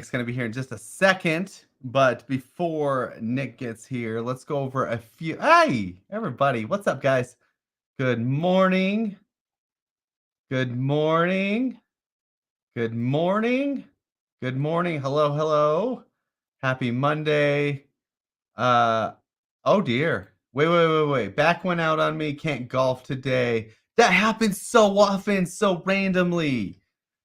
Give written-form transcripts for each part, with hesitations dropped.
Nick's going to be here in just a second. But before Nick gets here, let's go over a few. Hey, everybody. What's up, guys? Good morning. Good morning. Good morning. Good morning. Hello, hello. Happy Monday. Oh dear. Wait. Back went out on me. Can't golf today. That happens so often, so randomly.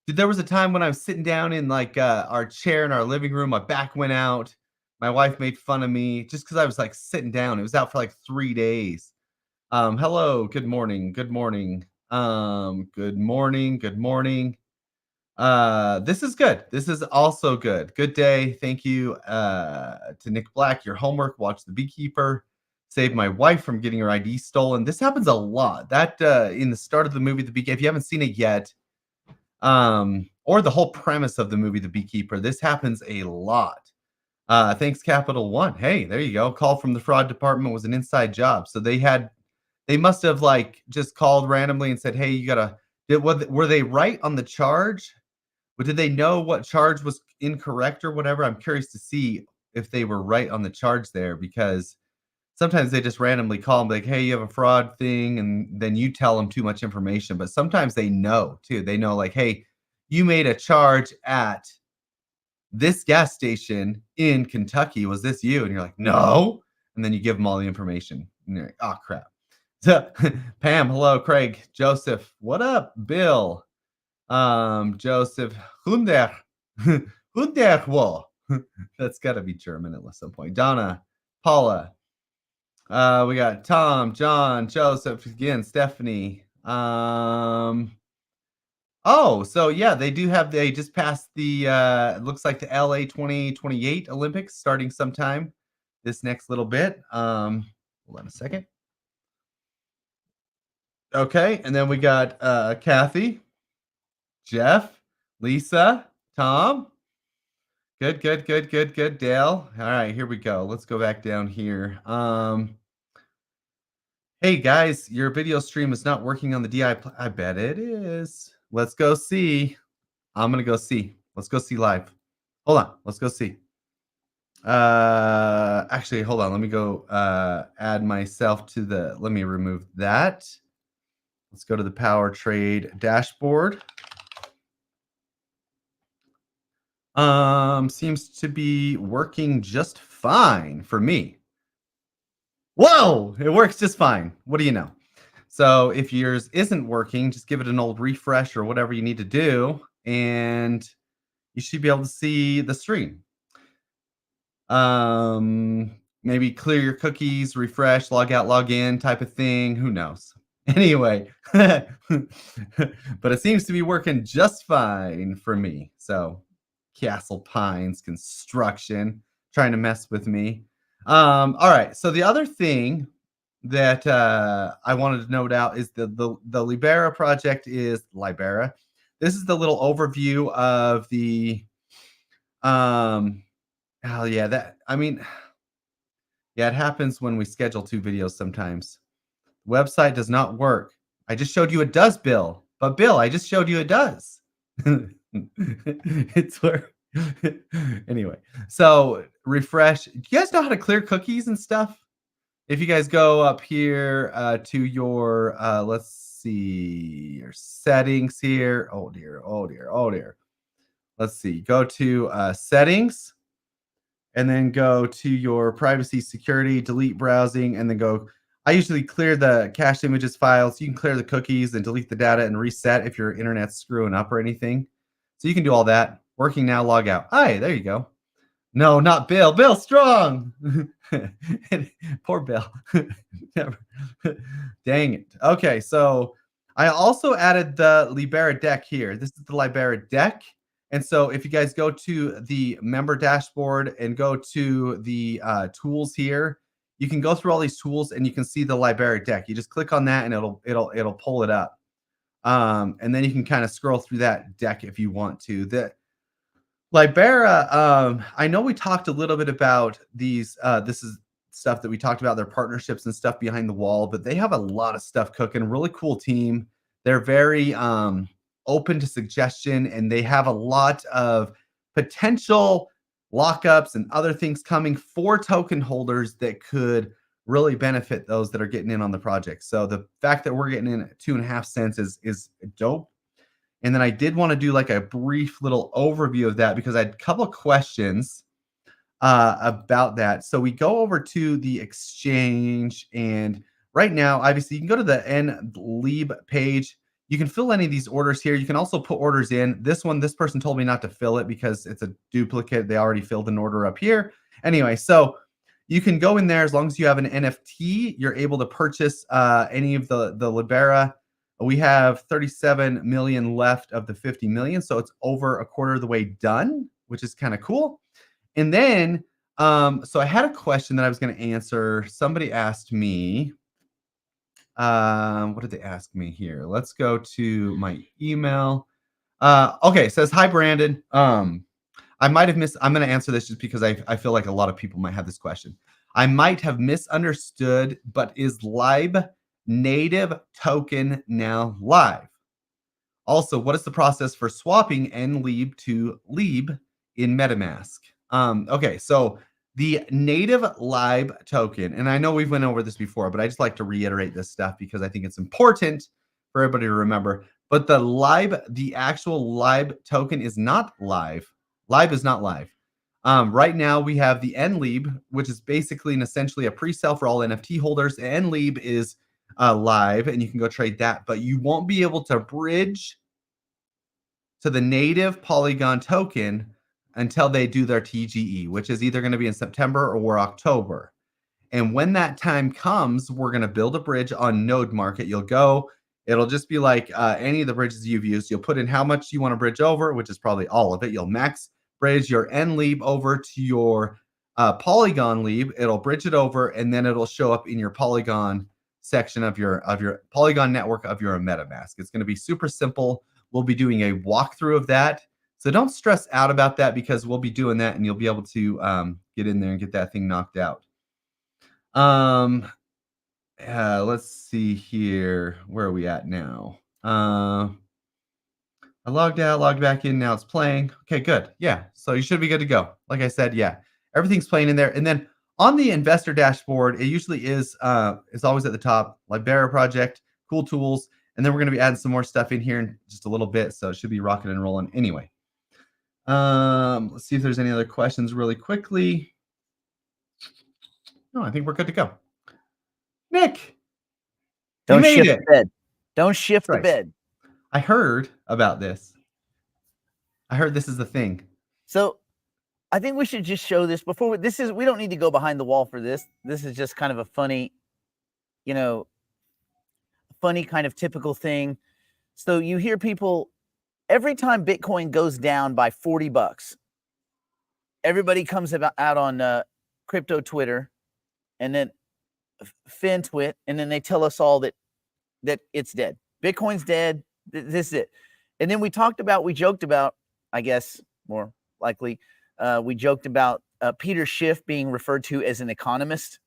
Dude, there was a time when I was sitting down in like our chair in our living room. My back went out. My wife made fun of me just because I was like sitting down. It was out for like 3 days. Hello, good morning, good morning. Good morning, good morning. This is good. This is also good. Good day. Thank you to Nick Black. Your homework, watch The Beekeeper. Saved my wife from getting her ID stolen. This happens a lot. That in the start of the movie The Beekeeper, if you haven't seen it yet, or the whole premise of the movie The Beekeeper, this happens a lot. Thanks, Capital One. Hey, there you go. Call from the fraud department was an inside job. So they must have like just called randomly and said, hey, you gotta were they right on the charge? But did they know what charge was incorrect or whatever? I'm curious to see if they were right on the charge there, because sometimes they just randomly call them like, hey, you have a fraud thing, and then you tell them too much information. But sometimes they know too. They know like, hey, you made a charge at this gas station in Kentucky. Was this you? And you're like, no. And then you give them all the information. And you're like, oh, crap. So, Pam, hello. Craig, Joseph, what up? Bill, Joseph, Hunder, Hunderwo. That's got to be German at some point. Donna, Paula, we got Tom, John, Joseph, again, Stephanie. Oh, so yeah, they just passed the it looks like the LA 2028 Olympics starting sometime this next little bit. Hold on a second. Okay, and then we got Kathy, Jeff, Lisa, Tom. Good. Dale. All right, here we go. Let's go back down here. Hey guys, your video stream is not working on the DI. I bet it is. Let's go see. I'm gonna go see. Let's go see live. Hold on. Let's go see. Actually, hold on. Let me go add myself to the. Let me remove that. Let's go to the Power Trade dashboard. Seems to be working just fine for me. Whoa, it works just fine. What do you know? So if yours isn't working, just give it an old refresh or whatever you need to do, and you should be able to see the stream. Maybe clear your cookies, refresh, log out, log in type of thing. Who knows? Anyway, but it seems to be working just fine for me. So Castle Pines Construction trying to mess with me. All right. So the other thing that I wanted to note out is the Libera project is Libera. This is the little overview of the oh yeah, it happens when we schedule 2 videos sometimes. Website does not work. I just showed you it does, Bill. But Bill, I just showed you it does. It's where anyway, so refresh. Do you guys know how to clear cookies and stuff? If you guys go up here to your let's see, your settings here. Oh dear. Let's see. Go to settings, and then go to your privacy, security, delete browsing, and then go. I usually clear the cached images files. You can clear the cookies and delete the data and reset if your internet's screwing up or anything. So you can do all that. Working now, log out. Hi, there you go. No, not Bill. Bill Strong. Poor Bill. Dang it. Okay, so I also added the Libera deck here. This is the Libera deck. And so if you guys go to the member dashboard and go to the tools here, you can go through all these tools and you can see the Libera deck. You just click on that and it'll pull it up. And then you can kind of scroll through that deck if you want to. The Libera, I know we talked a little bit about these. This is stuff that we talked about, their partnerships and stuff behind the wall, but they have a lot of stuff cooking. Really cool team. They're very open to suggestion, and they have a lot of potential lockups and other things coming for token holders that could really benefit those that are getting in on the project. So the fact that we're getting in at 2.5 cents is dope. And then I did want to do like a brief little overview of that because I had a couple of questions about that. So we go over to the exchange, and right now, obviously, you can go to the NLeab page. You can fill any of these orders here. You can also put orders in. This one, this person told me not to fill it because it's a duplicate. They already filled an order up here. Anyway, so you can go in there as long as you have an NFT. You're able to purchase any of the Libera. We have 37 million left of the 50 million, so it's over a quarter of the way done, which is kind of cool. And then, so I had a question that I was going to answer. Somebody asked me, what did they ask me here? Let's go to my email. Okay, it says, hi, Brandon. I might have I'm going to answer this just because I feel like a lot of people might have this question. I might have misunderstood, but is Lib native token now live? Also, what is the process for swapping NLeab to Leab in MetaMask? Okay, so the native Lib token, and I know we've went over this before, but I just like to reiterate this stuff because I think it's important for everybody to remember. But the Lib, the actual Lib token is not live. Lib is not live. Right now we have the NLeab, which is basically and essentially a pre-sale for all NFT holders. NLeab is live, and you can go trade that, but you won't be able to bridge to the native Polygon token until they do their TGE, which is either going to be in September or October. And when that time comes, we're going to build a bridge on Node Market. You'll go, it'll just be like any of the bridges you've used. You'll put in how much you want to bridge over, which is probably all of it. You'll max bridge your NLeab over to your Polygon Leab. It'll bridge it over, and then it'll show up in your Polygon section of your Polygon network of your MetaMask. It's going to be super simple. We'll be doing a walkthrough of that. So don't stress out about that because we'll be doing that and you'll be able to get in there and get that thing knocked out. Let's see here. Where are we at now? I logged out, logged back in. Now it's playing. Okay, good. Yeah. So you should be good to go. Like I said, yeah, everything's playing in there. And then on the investor dashboard, it usually is, it's always at the top, Libera project, cool tools. And then we're going to be adding some more stuff in here in just a little bit. So it should be rocking and rolling anyway. Let's see if there's any other questions really quickly. No, I think we're good to go. Nick, don't shift the bed. Don't shift the bed. I heard about this. I heard this is the thing. So I think we should just show this before we don't need to go behind the wall for this. This is just kind of a funny, funny kind of typical thing. So you hear people every time Bitcoin goes down by $40, everybody comes out on crypto Twitter and then FinTwit, and then they tell us all that it's dead. Bitcoin's dead. This is it. And then we joked about, I guess more likely, we joked about Peter Schiff being referred to as an economist.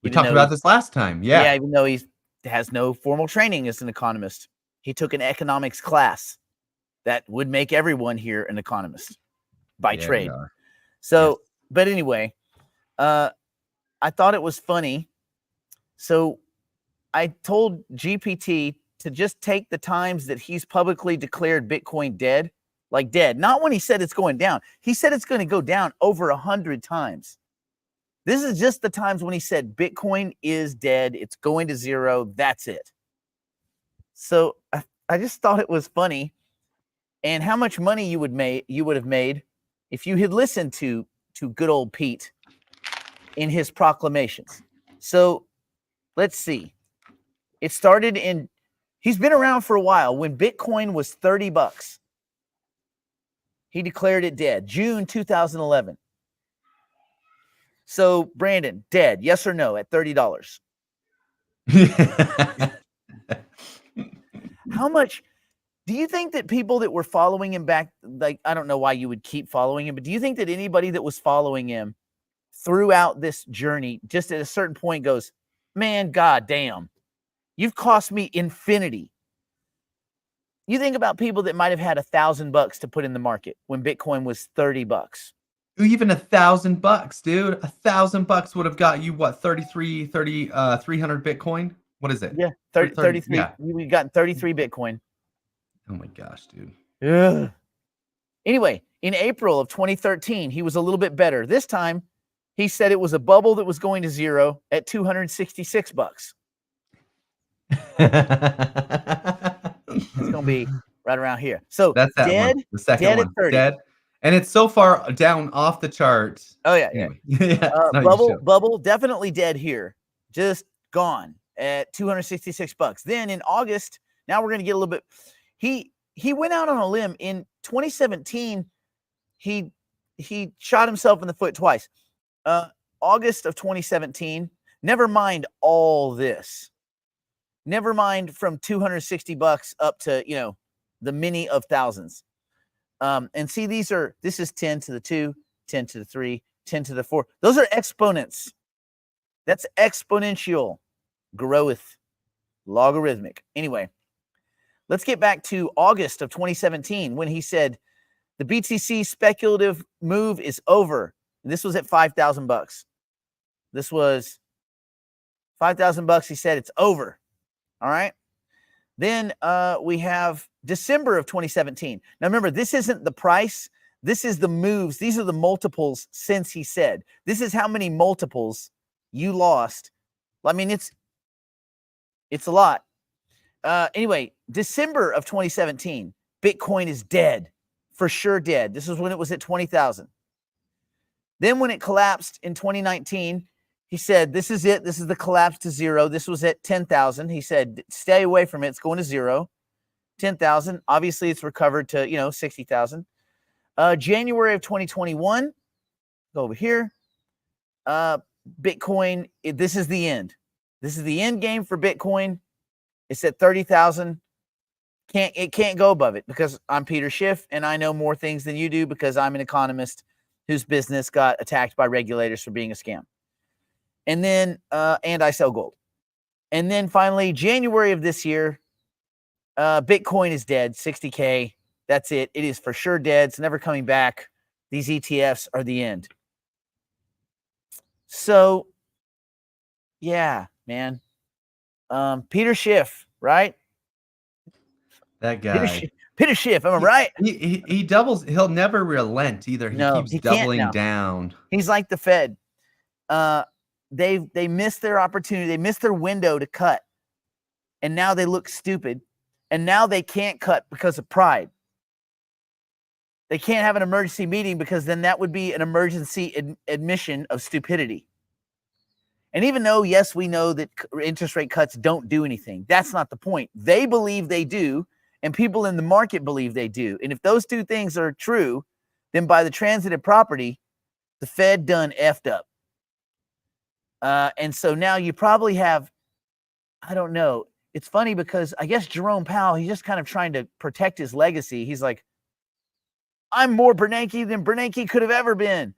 We talked about this last time. Yeah. Yeah, even though he has no formal training as an economist. He took an economics class that would make everyone here an economist by trade. So, yes. But anyway, I thought it was funny. So I told GPT to just take the times that he's publicly declared Bitcoin dead, like dead. Not when he said it's going down. He said it's going to go down over 100 times. This is just the times when he said Bitcoin is dead. It's going to zero. That's it. So I just thought it was funny, and how much money you would have made if you had listened to good old Pete in his proclamations. So let's see. It started he's been around for a while. When Bitcoin was $30, he declared it dead, June 2011. So Brandon, dead, yes or no, at $30? How much do you think that people that were following him back, like, I don't know why you would keep following him, but do you think that anybody that was following him throughout this journey, just at a certain point goes, man, God damn, you've cost me infinity. You think about people that might have had $1,000 to put in the market when Bitcoin was $30. Even $1,000, dude. $1,000 would have got you what, 300 Bitcoin? What is it? Yeah, 33. Yeah. We got 33 Bitcoin. Oh my gosh, dude. Ugh. Anyway, in April of 2013, he was a little bit better. This time, he said it was a bubble that was going to zero at $266. It's going to be right around here. So that's that dead, one. The second dead one. at 30. Dead. And it's so far down off the charts. Oh, yeah. Anyway. Yeah. Bubble, definitely dead here. Just gone at $266. Then in August, now we're going to get a little bit. He went out on a limb in 2017. He shot himself in the foot twice. August of 2017. Never mind all this. Never mind from $260 up to, the many of thousands. And see, this is 10 to the 2, 10 to the 3, 10 to the 4. Those are exponents. That's exponential growth, logarithmic. Anyway, let's get back to August of 2017 when he said the BTC speculative move is over. And this was at $5,000. This was $5,000. He said it's over. All right. Then we have December of 2017. Now, remember, this isn't the price. This is the moves. These are the multiples since he said. This is how many multiples you lost. I mean, it's a lot. Anyway, December of 2017, Bitcoin is dead. For sure dead. This is when it was at 20,000. Then when it collapsed in 2019, he said, this is it. This is the collapse to zero. This was at 10,000. He said, stay away from it. It's going to zero. 10,000. Obviously, it's recovered to, 60,000. January of 2021, go over here. Bitcoin, this is the end. This is the end game for Bitcoin. It's at 30,000. It can't go above it because I'm Peter Schiff and I know more things than you do because I'm an economist whose business got attacked by regulators for being a scam. And then, and I sell gold. And then finally, January of this year, Bitcoin is dead, 60K. That's it. It is for sure dead. It's never coming back. These ETFs are the end. So, yeah, man. Peter Schiff, right? That guy. Peter Schiff, am I right? He doubles. He'll never relent either. He keeps doubling down. He's like the Fed. They missed their opportunity. They missed their window to cut. And now they look stupid. And now they can't cut because of pride. They can't have an emergency meeting because then that would be an emergency admission of stupidity. And even though, yes, we know that interest rate cuts don't do anything, that's not the point. They believe they do, and people in the market believe they do. And if those two things are true, then by the transitive property, the Fed done effed up. And so now you probably have, I don't know. It's funny because I guess Jerome Powell, he's just kind of trying to protect his legacy. He's like, I'm more Bernanke than Bernanke could have ever been.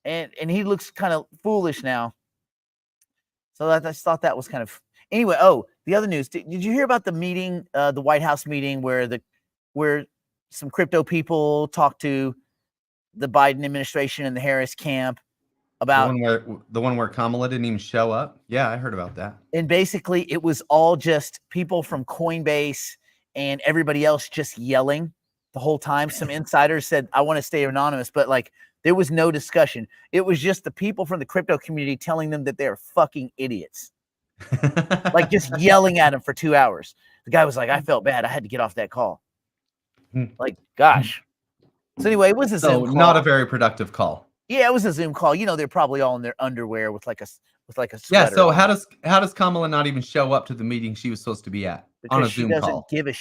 And he looks kind of foolish now. So I just thought that was kind of, anyway. Oh, the other news. Did you hear about the meeting, the White House meeting where some crypto people talked to the Biden administration and the Harris camp about the one where Kamala didn't even show up? Yeah, I heard about that. And basically it was all just people from Coinbase and everybody else just yelling the whole time. Some insiders said, I want to stay anonymous, but like there was no discussion. It was just the people from the crypto community telling them that they're fucking idiots. Like just yelling at him for 2 hours. The guy was like, I felt bad. I had to get off that call. Like, gosh. So anyway, it was a Zoom call. Not a very productive call. Yeah, it was a Zoom call. They're probably all in their underwear with like a sweater. Yeah. So how does Kamala not even show up to the meeting she was supposed to be at on a Zoom call? She doesn't give a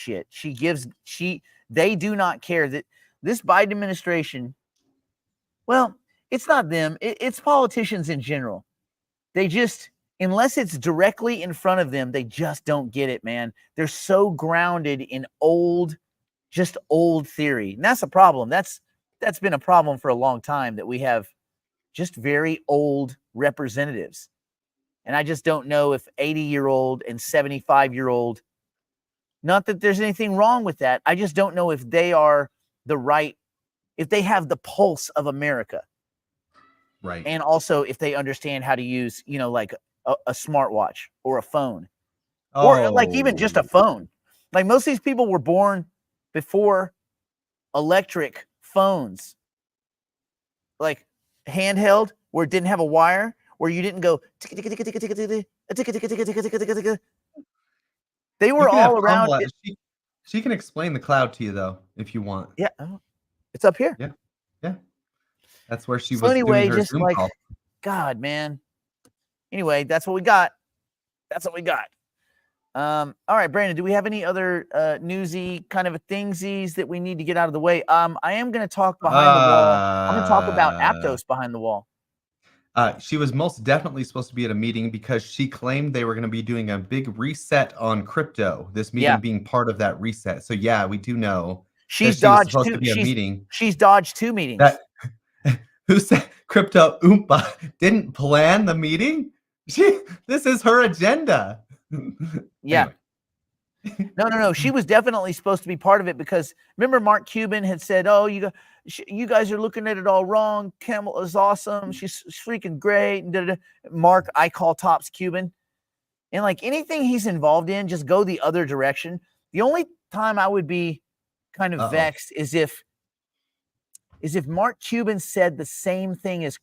shit. They do not care that this Biden administration. Well, it's not them. It's politicians in general. They just, unless it's directly in front of them, they just don't get it, man. They're so grounded in old theory. And that's a problem. That's been a problem for a long time, that we have just very old representatives. And I just don't know if 80-year-old and 75-year-old Not that there's anything wrong with that. I just don't know if they are if they have the pulse of America. Right. And also if they understand how to use, like a smartwatch or a phone. Or like even just a phone. Like most of these people were born before electric phones. Like handheld, where it didn't have a wire, where you didn't go. They were all around. She can explain the cloud to you though, if you want. Yeah, it's up here. Yeah. That's where she was anyway, doing her just Zoom like call. God, man. Anyway, that's what we got. All right, Brandon, do we have any other newsy kind of thingsies that we need to get out of the way? I am going to talk behind the wall. I'm going to talk about Aptos behind the wall. She was most definitely supposed to be at a meeting because she claimed they were going to be doing a big reset on crypto. This meeting being part of that reset. So yeah, we do know she's dodged supposed to be a meeting. She's dodged 2 meetings. Who said Crypto Oompa didn't plan this is her agenda. Yeah. Anyway. No. She was definitely supposed to be part of it because remember Mark Cuban had said, "Oh, you guys are looking at it all wrong. Kamala is awesome. She's freaking great." And Mark, I call tops Cuban. And like anything he's involved in, just go the other direction. The only time I would be kind of vexed is if Mark Cuban said the same thing as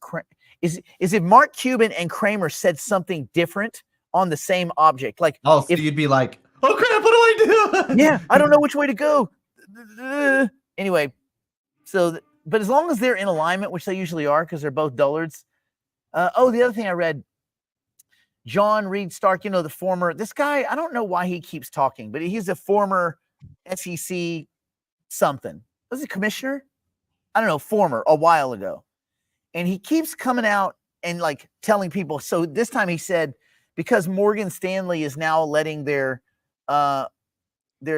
is if Mark Cuban and Kramer said something different on the same object. Like, so you'd be like, "Oh crap, what do I do?" Yeah, I don't know which way to go. Anyway, but as long as they're in alignment, which they usually are, because they're both dullards. The other thing I read, John Reed Stark, the former. This guy, I don't know why he keeps talking, but he's a former SEC something. Was he commissioner? I don't know, former a while ago, and he keeps coming out and like telling people. So this time he said, because Morgan Stanley is now letting their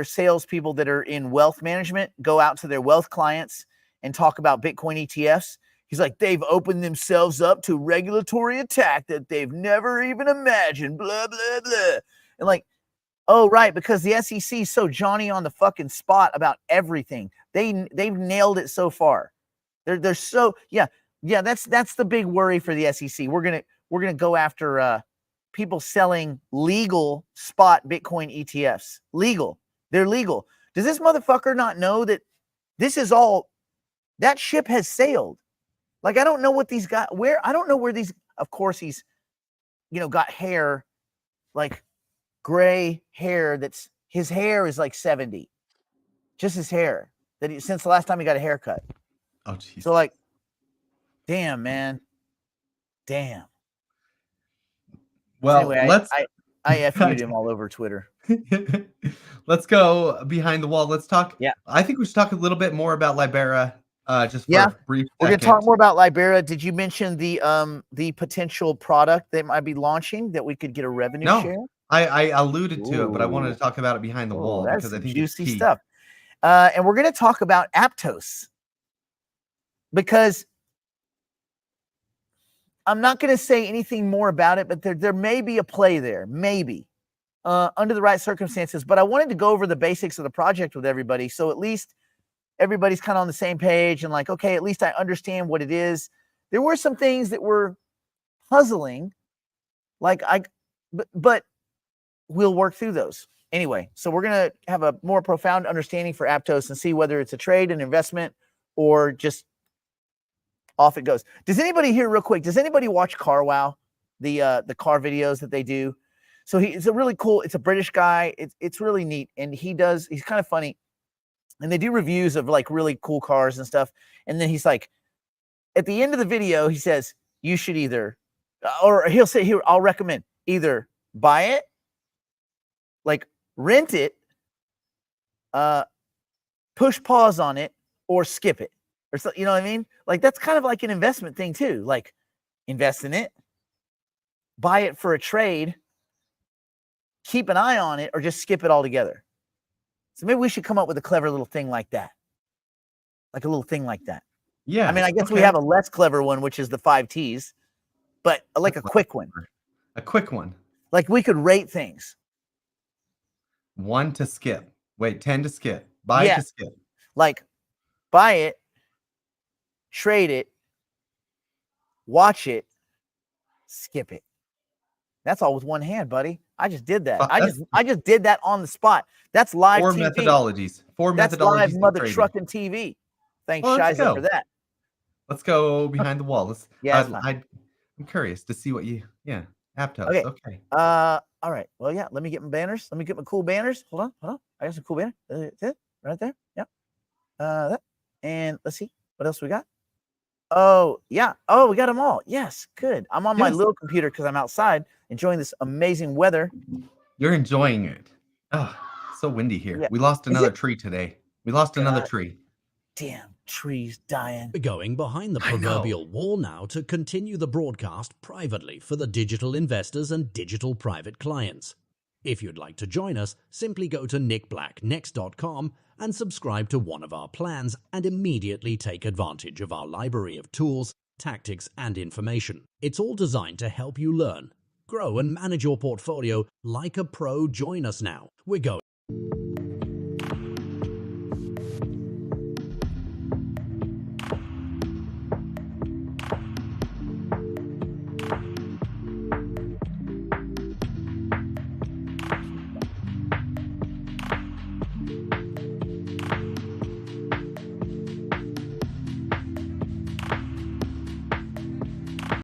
salespeople that are in wealth management go out to their wealth clients and talk about Bitcoin ETFs. He's like, they've opened themselves up to regulatory attack that they've never even imagined, blah, blah, blah. And like, oh, right, because the SEC is so Johnny on the fucking spot about everything. They've nailed it so far. They're so, yeah, that's the big worry for the SEC. We're gonna go after people selling legal spot Bitcoin ETFs. Legal. They're legal. Does this motherfucker not know that this is all, that ship has sailed? Like, I don't know what these guys, I don't know where these, of course he's, got hair, like gray hair his hair is like 70. Just his hair. Since the last time he got a haircut. Oh, geez. So like, damn, man. Damn. Well, anyway, I FU'd him all over Twitter. Let's go behind the wall. Let's talk. Yeah. I think we should talk a little bit more about Libera. Just for a brief second. We're going to talk more about Libera. Did you mention the potential product they might be launching that we could get a revenue share? I alluded to it, but I wanted to talk about it behind the wall because I think juicy it's key. Stuff. And we're going to talk about Aptos because I'm not going to say anything more about it, but there may be a play there, maybe under the right circumstances. But I wanted to go over the basics of the project with everybody, so at least everybody's kind of on the same page and like, okay, at least I understand what it is. There were some things that were puzzling, but we'll work through those. Anyway, so we're going to have a more profound understanding for Aptos and see whether it's a trade, an investment, or just off it goes. Does anybody here, real quick, does anybody watch CarWow, the car videos that they do? So it's a really cool, it's a British guy. It's really neat. And he's kind of funny. And they do reviews of like really cool cars and stuff. And then he's like, at the end of the video, he says, you should either, or he'll say, here, I'll recommend either buy it, like rent it, push pause on it, or skip it, or so, you know what I mean? Like that's kind of like an investment thing too. Like invest in it, buy it for a trade, keep an eye on it, or just skip it altogether. So maybe we should come up with a clever little thing like that. Like a little thing like that. Yeah. I mean, I guess we have a less clever one, which is the 5 T's, but like a quick one. A quick one. Like we could rate things. 1 to skip. Wait, 10 to skip. Buy it Yeah. to skip. Like, buy it, trade it, watch it, skip it. That's all with one hand, buddy. I just did that. I just did that on the spot. That's live Four TV. Methodologies. That's live of mother trading. trucking TV. Thanks, Well, Shiza, for that. Let's go behind the wall. Let's. Yeah, I'm curious to see what you. Yeah, Aptos. Okay. All right. Well, yeah. Let me get my banners. Let me get my cool banners. Hold on. I got some cool banners. Right there. Yep. That. And let's see what else we got. Oh yeah. Oh, we got them all. Yes. Good. I'm on my little computer because I'm outside enjoying this amazing weather. You're enjoying it. Oh, so windy here. Yeah. We lost another tree today. We lost another tree. Damn trees dying. We're going behind the proverbial wall now to continue the broadcast privately for the digital investors and digital private clients. If you'd like to join us, simply go to nickblacknext.com and subscribe to one of our plans and immediately take advantage of our library of tools, tactics, and information. It's all designed to help you learn, grow, and manage your portfolio like a pro. Join us now. We're going.